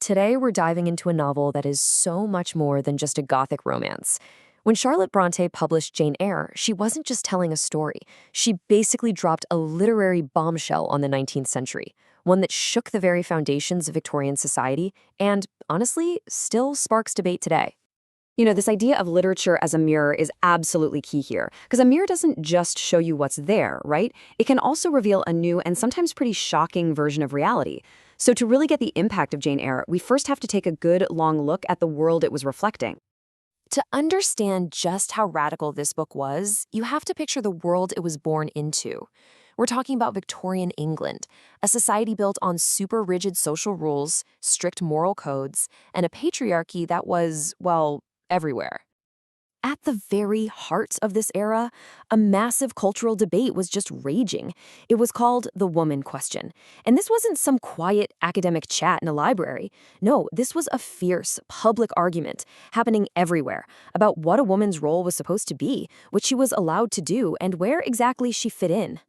today we're diving into a novel that is so much more than just a gothic romance. When Charlotte Brontë published Jane Eyre, she wasn't just telling a story. She basically dropped a literary bombshell on the 19th century, one that shook the very foundations of Victorian society and, honestly, still sparks debate today. This idea of literature as a mirror is absolutely key here, because a mirror doesn't just show you what's there, right? It can also reveal a new and sometimes pretty shocking version of reality. So to really get the impact of Jane Eyre, we first have to take a good, long look at the world it was reflecting. To understand just how radical this book was, you have to picture the world it was born into. We're talking about Victorian England, a society built on super rigid social rules, strict moral codes, and a patriarchy that was, well, everywhere. At the very heart of this era, a massive cultural debate was just raging. It was called the woman question. And this wasn't some quiet academic chat in a library. No, this was a fierce public argument happening everywhere about what a woman's role was supposed to be, what she was allowed to do, and where exactly she fit in.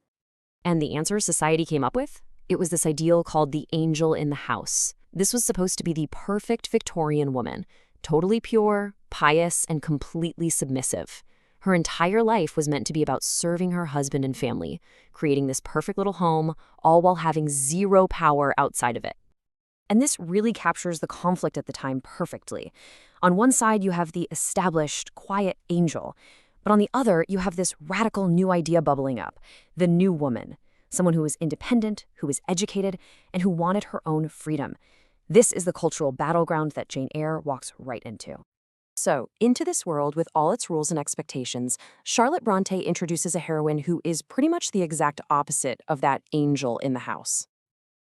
And the answer society came up with? It was this ideal called the angel in the house. This was supposed to be the perfect Victorian woman, totally pure, pious, and completely submissive. Her entire life was meant to be about serving her husband and family, creating this perfect little home, all while having zero power outside of it. And this really captures the conflict at the time perfectly. On one side, you have the established, quiet angel, but on the other, you have this radical new idea bubbling up, the new woman, someone who was independent, who was educated, and who wanted her own freedom. This is the cultural battleground that Jane Eyre walks right into. So, into this world with all its rules and expectations, Charlotte Brontë introduces a heroine who is pretty much the exact opposite of that angel in the house.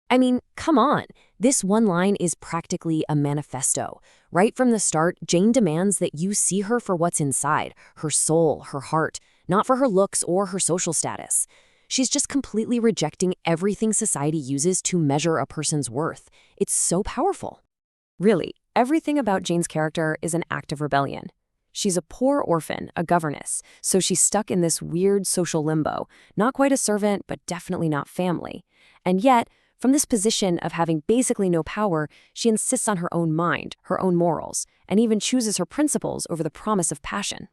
I mean, come on. This one line is practically a manifesto. Right from the start, Jane demands that you see her for what's inside, her soul, her heart, not for her looks or her social status. She's just completely rejecting everything society uses to measure a person's worth. It's so powerful. Really, everything about Jane's character is an act of rebellion. She's a poor orphan, a governess, so she's stuck in this weird social limbo, not quite a servant, but definitely not family. And yet, from this position of having basically no power, she insists on her own mind, her own morals, and even chooses her principles over the promise of passion.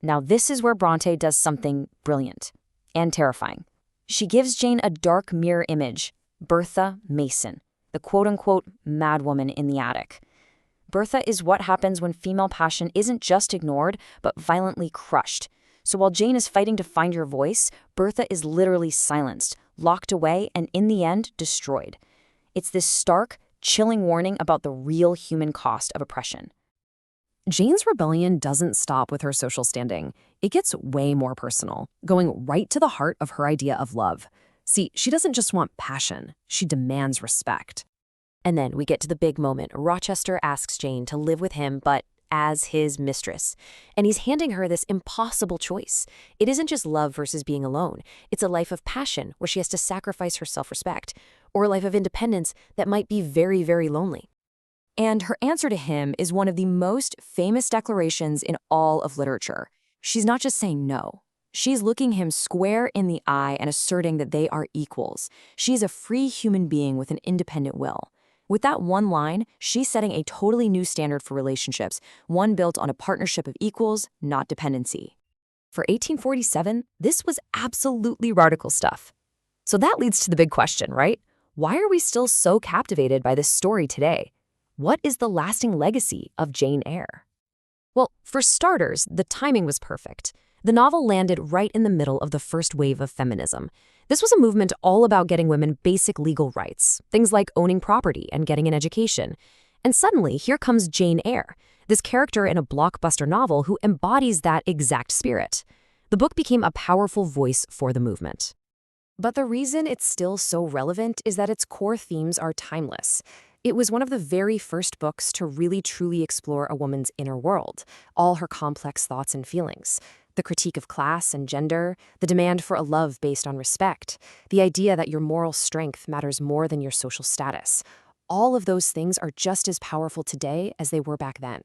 Now this is where Brontë does something brilliant and terrifying. She gives Jane a dark mirror image, Bertha Mason, the quote-unquote madwoman in the attic. Bertha is what happens when female passion isn't just ignored, but violently crushed. So while Jane is fighting to find your voice, Bertha is literally silenced, locked away, and in the end, destroyed. It's this stark, chilling warning about the real human cost of oppression. Jane's rebellion doesn't stop with her social standing. It gets way more personal, going right to the heart of her idea of love. See, she doesn't just want passion, she demands respect. And then we get to the big moment. Rochester asks Jane to live with him, but as his mistress. And he's handing her this impossible choice. It isn't just love versus being alone. It's a life of passion where she has to sacrifice her self-respect, or a life of independence that might be very, very lonely. And her answer to him is one of the most famous declarations in all of literature. She's not just saying no. She's looking him square in the eye and asserting that they are equals. She's a free human being with an independent will. With that one line, she's setting a totally new standard for relationships, one built on a partnership of equals, not dependency. For 1847, this was absolutely radical stuff. So that leads to the big question, right? Why are we still so captivated by this story today? What is the lasting legacy of Jane Eyre? Well, for starters, the timing was perfect. The novel landed right in the middle of the first wave of feminism. This was a movement all about getting women basic legal rights, things like owning property and getting an education. And suddenly, here comes Jane Eyre, this character in a blockbuster novel who embodies that exact spirit. The book became a powerful voice for the movement. But the reason it's still so relevant is that its core themes are timeless. It was one of the very first books to really truly explore a woman's inner world, all her complex thoughts and feelings. The critique of class and gender, the demand for a love based on respect, the idea that your moral strength matters more than your social status. All of those things are just as powerful today as they were back then.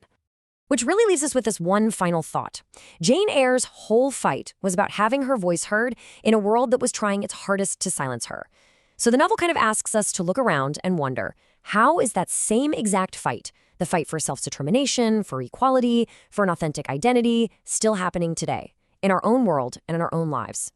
Which really leaves us with this one final thought. Jane Eyre's whole fight was about having her voice heard in a world that was trying its hardest to silence her. So the novel kind of asks us to look around and wonder, how is that same exact fight, the fight for self-determination, for equality, for an authentic identity, still happening today, in our own world and in our own lives?